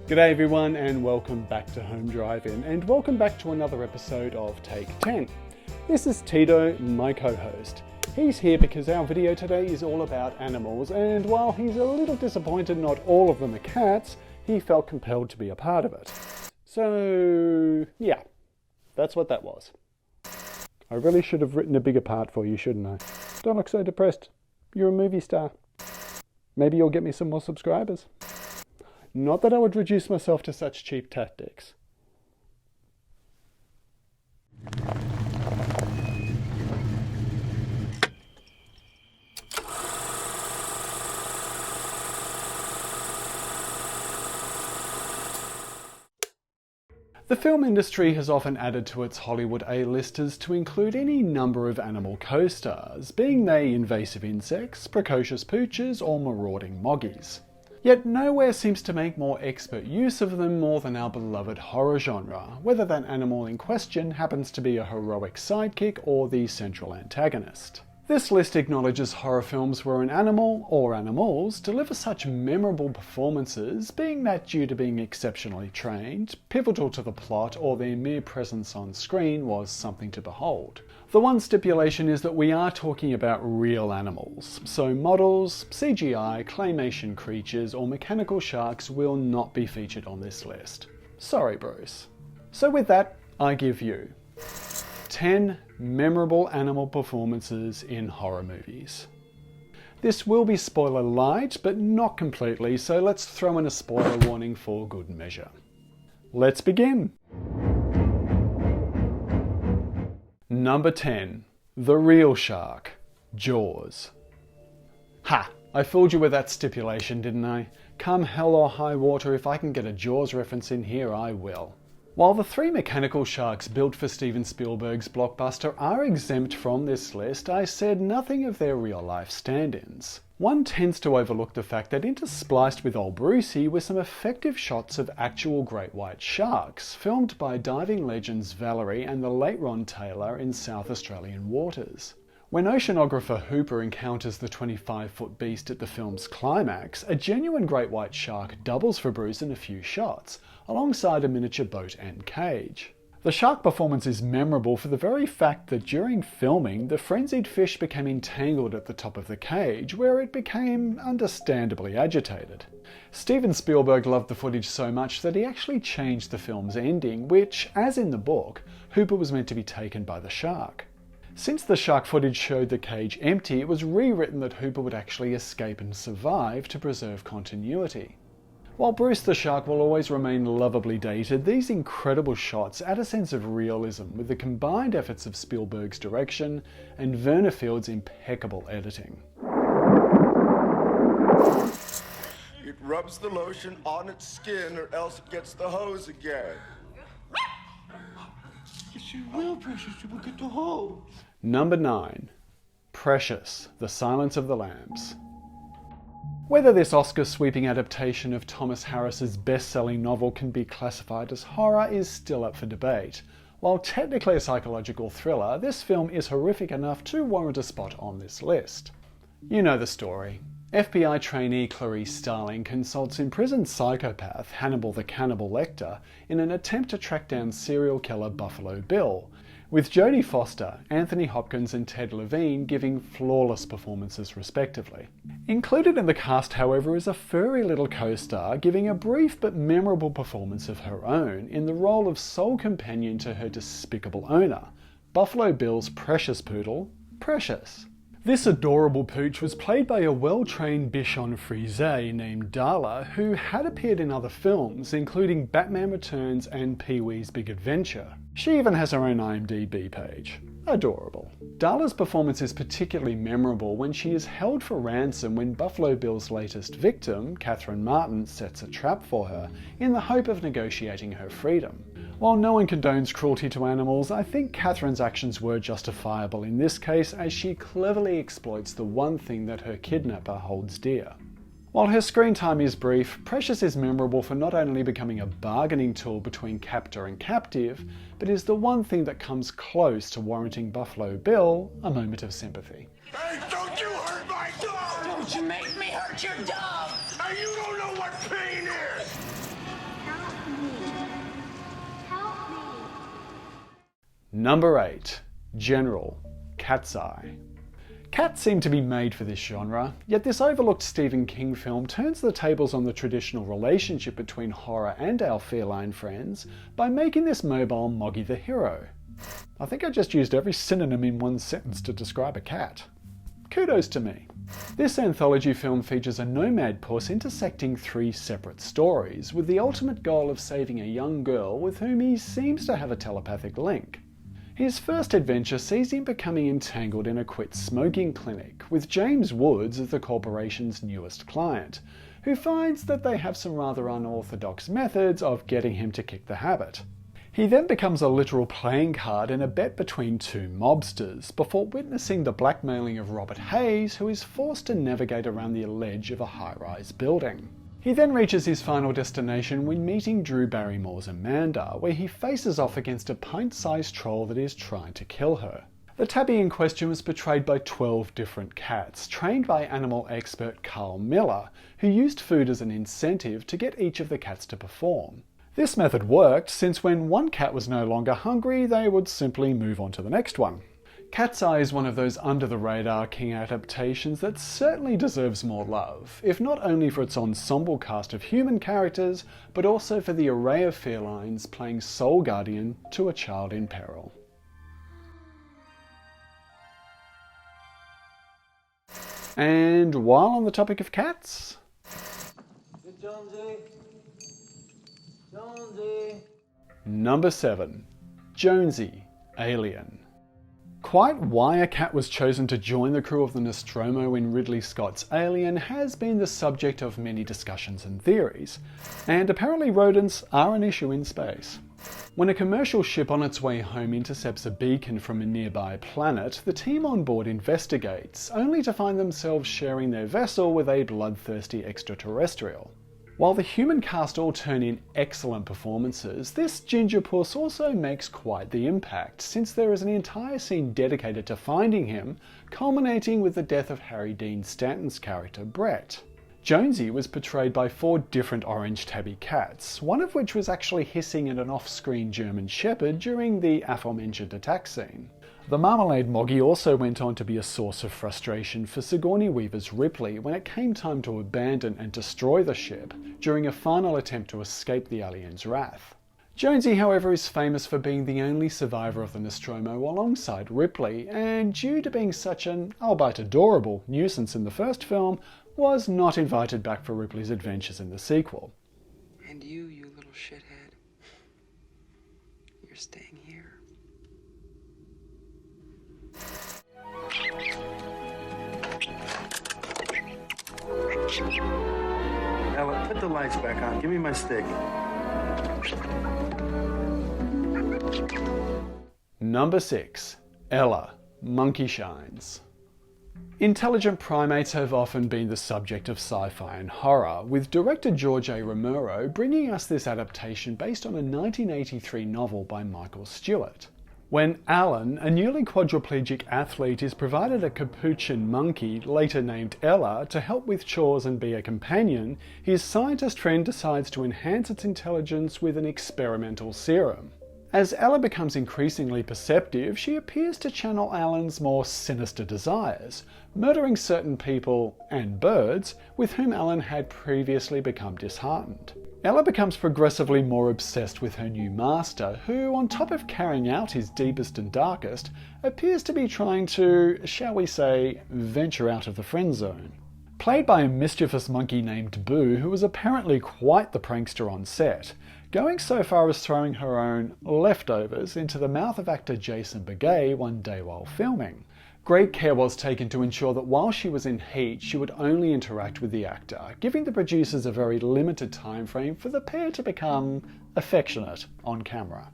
G'day everyone and welcome back to Home Drive-In and welcome back to another episode of Take 10. This is Teedo, my co-host. He's here because our video today is all about animals, and while he's a little disappointed not all of them are cats, he felt compelled to be a part of it. So yeah, that's what that was. I really should have written a bigger part for you, shouldn't I? Don't look so depressed. You're a movie star. Maybe you'll get me some more subscribers. Not that I would reduce myself to such cheap tactics. The film industry has often added to its Hollywood A-listers to include any number of animal co-stars, being they invasive insects, precocious pooches, or marauding moggies. Yet nowhere seems to make more expert use of them more than our beloved horror genre, whether that animal in question happens to be a heroic sidekick or the central antagonist. This list acknowledges horror films where an animal, or animals, deliver such memorable performances, being that due to being exceptionally trained, pivotal to the plot, or their mere presence on screen was something to behold. The one stipulation is that we are talking about real animals, so models, CGI, claymation creatures, or mechanical sharks will not be featured on this list. Sorry, bros. So with that, I give you 10 memorable animal performances in horror movies. This will be spoiler light, but not completely, so let's throw in a spoiler warning for good measure. Let's begin! Number 10. The real shark. Jaws. Ha! I fooled you with that stipulation, didn't I? Come hell or high water, if I can get a Jaws reference in here, I will. While the three mechanical sharks built for Steven Spielberg's blockbuster are exempt from this list, I said nothing of their real-life stand-ins. One tends to overlook the fact that interspliced with old Brucey were some effective shots of actual great white sharks, filmed by diving legends Valerie and the late Ron Taylor in South Australian waters. When oceanographer Hooper encounters the 25-foot beast at the film's climax, a genuine great white shark doubles for Bruce in a few shots, alongside a miniature boat and cage. The shark performance is memorable for the very fact that during filming, the frenzied fish became entangled at the top of the cage, where it became understandably agitated. Steven Spielberg loved the footage so much that he actually changed the film's ending, which, as in the book, Hooper was meant to be taken by the shark. Since the shark footage showed the cage empty, it was rewritten that Hooper would actually escape and survive to preserve continuity. While Bruce the shark will always remain lovably dated, these incredible shots add a sense of realism with the combined efforts of Spielberg's direction and Werner Field's impeccable editing. It rubs the lotion on its skin or else it gets the hose again. Yes, you will, Precious. You will get the hose. Number 9. Precious, The Silence of the Lambs. Whether this Oscar-sweeping adaptation of Thomas Harris's best-selling novel can be classified as horror is still up for debate. While technically a psychological thriller, this film is horrific enough to warrant a spot on this list. You know the story. FBI trainee Clarice Starling consults imprisoned psychopath Hannibal the Cannibal Lecter in an attempt to track down serial killer Buffalo Bill, with Jodie Foster, Anthony Hopkins and Ted Levine giving flawless performances respectively. Included in the cast, however, is a furry little co-star giving a brief but memorable performance of her own in the role of sole companion to her despicable owner, Buffalo Bill's precious poodle, Precious. This adorable pooch was played by a well-trained Bichon Frise named Darla, who had appeared in other films, including Batman Returns and Pee-wee's Big Adventure. She even has her own IMDb page. Adorable. Darla's performance is particularly memorable when she is held for ransom when Buffalo Bill's latest victim, Catherine Martin, sets a trap for her in the hope of negotiating her freedom. While no one condones cruelty to animals, I think Catherine's actions were justifiable in this case, as she cleverly exploits the one thing that her kidnapper holds dear. While her screen time is brief, Precious is memorable for not only becoming a bargaining tool between captor and captive, but is the one thing that comes close to warranting Buffalo Bill a moment of sympathy. Hey, don't you hurt my dog! Don't you make me hurt your dog! Hey, you don't know what pain is! Number 8. General. Cat's Eye. Cats seem to be made for this genre, yet this overlooked Stephen King film turns the tables on the traditional relationship between horror and our feline friends by making this mobile Moggy the hero. I think I just used every synonym in one sentence to describe a cat. Kudos to me. This anthology film features a nomad puss intersecting 3 separate stories, with the ultimate goal of saving a young girl with whom he seems to have a telepathic link. His first adventure sees him becoming entangled in a quit smoking clinic, with James Woods as the corporation's newest client, who finds that they have some rather unorthodox methods of getting him to kick the habit. He then becomes a literal playing card in a bet between 2 mobsters, before witnessing the blackmailing of Robert Hayes, who is forced to navigate around the ledge of a high-rise building. He then reaches his final destination when meeting Drew Barrymore's Amanda, where he faces off against a pint-sized troll that is trying to kill her. The tabby in question was portrayed by 12 different cats, trained by animal expert Carl Miller, who used food as an incentive to get each of the cats to perform. This method worked, since when one cat was no longer hungry, they would simply move on to the next one. Cat's Eye is one of those under-the-radar King adaptations that certainly deserves more love, if not only for its ensemble cast of human characters, but also for the array of felines playing sole guardian to a child in peril. And while on the topic of cats... Jonesy. Jonesy. Number 7. Jonesy, Alien. Quite why a cat was chosen to join the crew of the Nostromo in Ridley Scott's Alien has been the subject of many discussions and theories, and apparently rodents are an issue in space. When a commercial ship on its way home intercepts a beacon from a nearby planet, the team on board investigates, only to find themselves sharing their vessel with a bloodthirsty extraterrestrial. While the human cast all turn in excellent performances, this ginger puss also makes quite the impact, since there is an entire scene dedicated to finding him, culminating with the death of Harry Dean Stanton's character Brett. Jonesy was portrayed by 4 different orange tabby cats, one of which was actually hissing at an off-screen German shepherd during the aforementioned attack scene. The Marmalade Moggy also went on to be a source of frustration for Sigourney Weaver's Ripley when it came time to abandon and destroy the ship during a final attempt to escape the alien's wrath. Jonesy, however, is famous for being the only survivor of the Nostromo alongside Ripley, and due to being such an, albeit adorable, nuisance in the first film, was not invited back for Ripley's adventures in the sequel. And you little shithead. You're staying here. Ella, put the lights back on. Give me my stick. Number 6. Ella, Monkey Shines. Intelligent primates have often been the subject of sci-fi and horror, with director George A. Romero bringing us this adaptation based on a 1983 novel by Michael Stewart. When Alan, a newly quadriplegic athlete, is provided a capuchin monkey, later named Ella, to help with chores and be a companion, his scientist friend decides to enhance its intelligence with an experimental serum. As Ella becomes increasingly perceptive, she appears to channel Alan's more sinister desires, murdering certain people and birds with whom Alan had previously become disheartened. Ella becomes progressively more obsessed with her new master, who, on top of carrying out his deepest and darkest, appears to be trying to, shall we say, venture out of the friend zone. Played by a mischievous monkey named Boo, who was apparently quite the prankster on set, going so far as throwing her own leftovers into the mouth of actor Jason Begay one day while filming. Great care was taken to ensure that while she was in heat, she would only interact with the actor, giving the producers a very limited time frame for the pair to become affectionate on camera.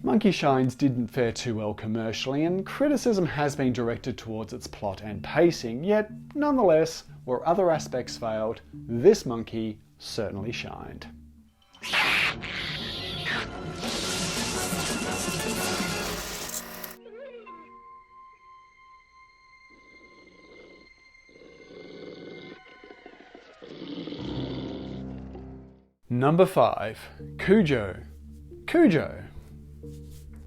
Monkey Shines didn't fare too well commercially, and criticism has been directed towards its plot and pacing, yet nonetheless, where other aspects failed, this monkey certainly shined. Number 5. Cujo. Cujo.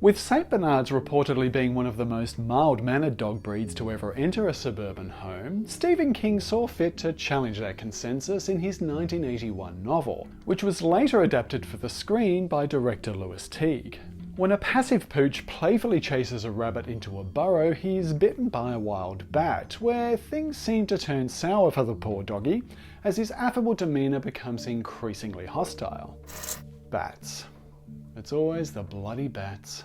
With St. Bernards reportedly being one of the most mild-mannered dog breeds to ever enter a suburban home, Stephen King saw fit to challenge that consensus in his 1981 novel, which was later adapted for the screen by director Lewis Teague. When a passive pooch playfully chases a rabbit into a burrow, he's bitten by a wild bat, where things seem to turn sour for the poor doggy, as his affable demeanour becomes increasingly hostile. Bats. It's always the bloody bats.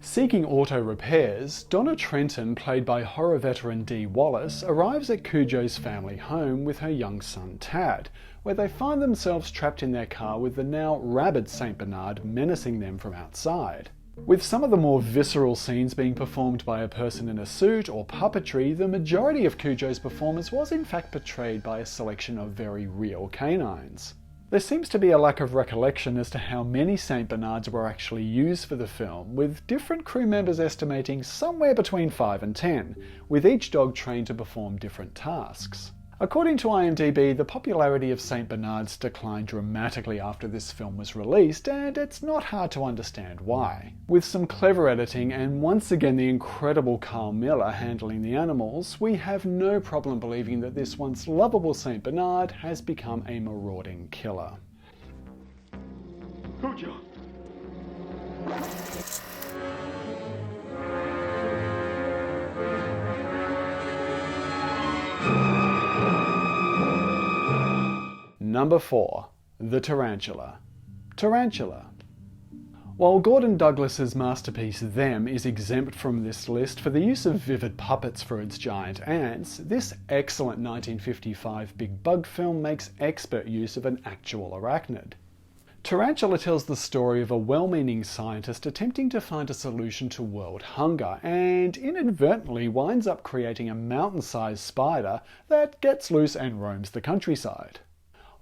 Seeking auto repairs, Donna Trenton, played by horror veteran Dee Wallace, arrives at Cujo's family home with her young son Tad, where they find themselves trapped in their car with the now rabid St. Bernard menacing them from outside. With some of the more visceral scenes being performed by a person in a suit or puppetry, the majority of Cujo's performance was in fact portrayed by a selection of very real canines. There seems to be a lack of recollection as to how many St. Bernards were actually used for the film, with different crew members estimating somewhere between 5 and 10, with each dog trained to perform different tasks. According to IMDb, the popularity of St. Bernards declined dramatically after this film was released, and it's not hard to understand why. With some clever editing and once again the incredible Carl Miller handling the animals, we have no problem believing that this once lovable St. Bernard has become a marauding killer. Cujo! Number 4. The Tarantula. Tarantula. While Gordon Douglas's masterpiece Them is exempt from this list for the use of vivid puppets for its giant ants, this excellent 1955 big bug film makes expert use of an actual arachnid. Tarantula tells the story of a well-meaning scientist attempting to find a solution to world hunger, and inadvertently winds up creating a mountain-sized spider that gets loose and roams the countryside.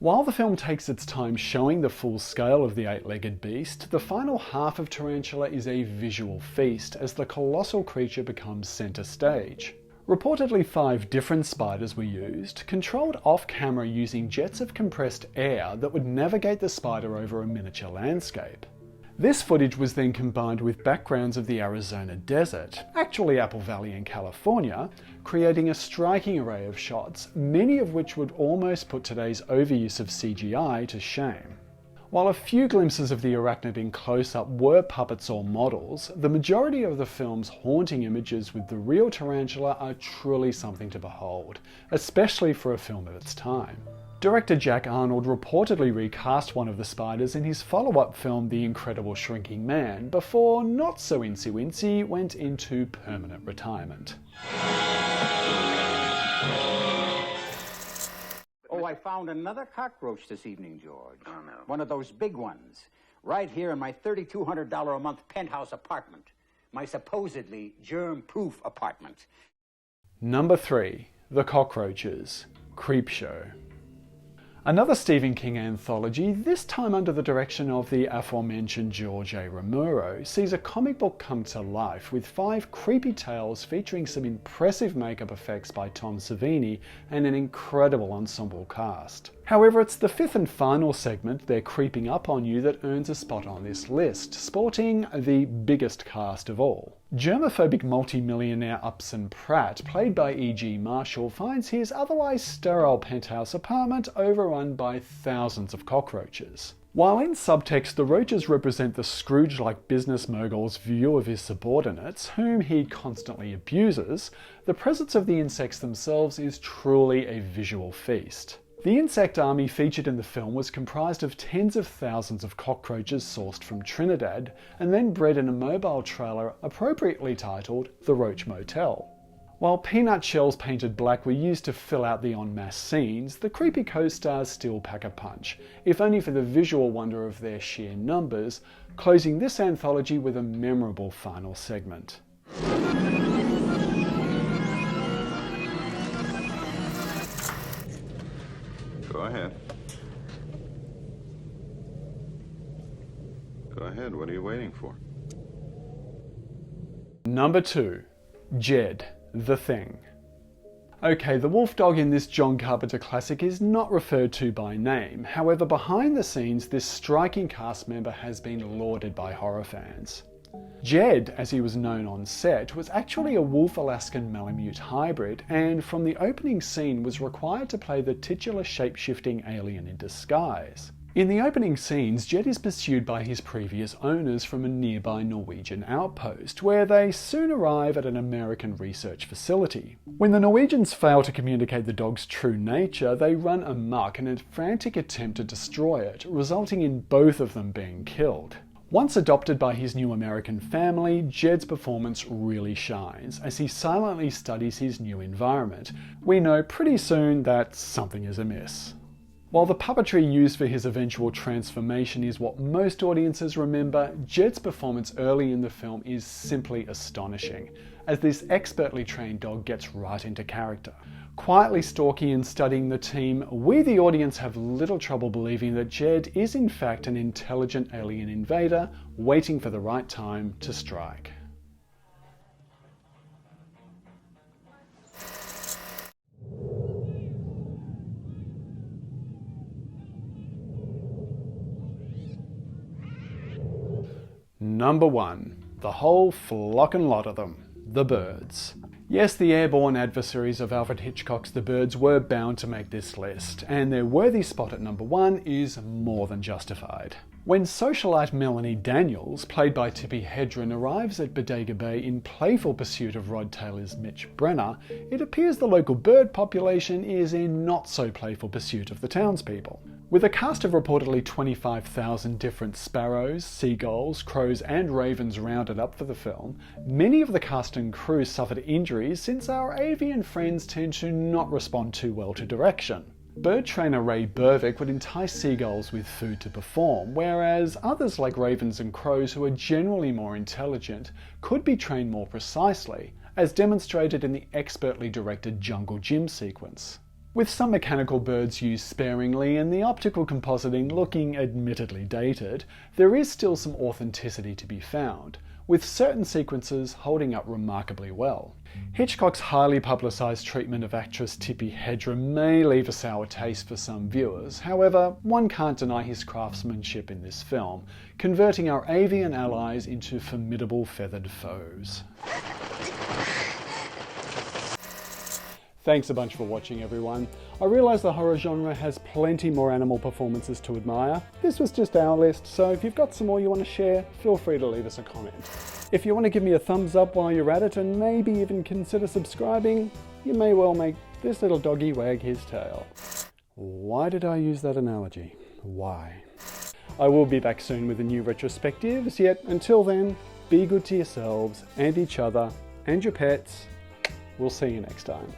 While the film takes its time showing the full scale of the eight-legged beast, the final half of Tarantula is a visual feast as the colossal creature becomes centre stage. Reportedly 5 different spiders were used, controlled off-camera using jets of compressed air that would navigate the spider over a miniature landscape. This footage was then combined with backgrounds of the Arizona desert, actually Apple Valley in California, creating a striking array of shots, many of which would almost put today's overuse of CGI to shame. While a few glimpses of the arachnid in close-up were puppets or models, the majority of the film's haunting images with the real tarantula are truly something to behold, especially for a film of its time. Director Jack Arnold reportedly recast one of the spiders in his follow-up film The Incredible Shrinking Man, before not so Incy Wincy went into permanent retirement. Oh, I found another cockroach this evening, George. Oh, no. One of those big ones. Right here in my $3,200 a month penthouse apartment. My supposedly germ-proof apartment. Number 3. The Cockroaches. Creepshow. Another Stephen King anthology, this time under the direction of the aforementioned George A. Romero, sees a comic book come to life with 5 creepy tales featuring some impressive makeup effects by Tom Savini and an incredible ensemble cast. However, it's the 5th and final segment, They're Creeping Up on You, that earns a spot on this list, sporting the biggest cast of all. Germophobic multi-millionaire Upson Pratt, played by E.G. Marshall, finds his otherwise sterile penthouse apartment overrun by thousands of cockroaches. While in subtext the roaches represent the Scrooge-like business mogul's view of his subordinates, whom he constantly abuses, the presence of the insects themselves is truly a visual feast. The insect army featured in the film was comprised of tens of thousands of cockroaches sourced from Trinidad and then bred in a mobile trailer appropriately titled The Roach Motel. While peanut shells painted black were used to fill out the en masse scenes, the creepy co-stars still pack a punch, if only for the visual wonder of their sheer numbers, closing this anthology with a memorable final segment. Go ahead. Go ahead, what are you waiting for? Number 2. Jed, the Thing. Okay, the wolf dog in this John Carpenter classic is not referred to by name. However, behind the scenes, this striking cast member has been lauded by horror fans. Jed, as he was known on set, was actually a Wolf-Alaskan Malamute hybrid, and from the opening scene was required to play the titular shape-shifting alien in disguise. In the opening scenes, Jed is pursued by his previous owners from a nearby Norwegian outpost, where they soon arrive at an American research facility. When the Norwegians fail to communicate the dog's true nature, they run amok in a frantic attempt to destroy it, resulting in both of them being killed. Once adopted by his new American family, Jed's performance really shines as he silently studies his new environment. We know pretty soon that something is amiss. While the puppetry used for his eventual transformation is what most audiences remember, Jed's performance early in the film is simply astonishing, as this expertly trained dog gets right into character. Quietly stalking and studying the team, we the audience have little trouble believing that Jed is in fact an intelligent alien invader waiting for the right time to strike. Number 1. The whole flockin' lot of them. The birds. Yes, the airborne adversaries of Alfred Hitchcock's The Birds were bound to make this list, and their worthy spot at number 1 is more than justified. When socialite Melanie Daniels, played by Tippi Hedren, arrives at Bodega Bay in playful pursuit of Rod Taylor's Mitch Brenner, it appears the local bird population is in not so playful pursuit of the townspeople. With a cast of reportedly 25,000 different sparrows, seagulls, crows and ravens rounded up for the film, many of the cast and crew suffered injuries since our avian friends tend to not respond too well to direction. Bird trainer Ray Berwick would entice seagulls with food to perform, whereas others like ravens and crows, who are generally more intelligent, could be trained more precisely, as demonstrated in the expertly directed jungle gym sequence. With some mechanical birds used sparingly and the optical compositing looking admittedly dated, there is still some authenticity to be found, with certain sequences holding up remarkably well. Hitchcock's highly publicised treatment of actress Tippi Hedren may leave a sour taste for some viewers. However, one can't deny his craftsmanship in this film, converting our avian allies into formidable feathered foes. Thanks a bunch for watching, everyone. I realise the horror genre has plenty more animal performances to admire. This was just our list, so if you've got some more you want to share, feel free to leave us a comment. If you want to give me a thumbs up while you're at it and maybe even consider subscribing, you may well make this little doggy wag his tail. Why did I use that analogy? Why? I will be back soon with a new retrospectives, yet until then, be good to yourselves and each other and your pets. We'll see you next time.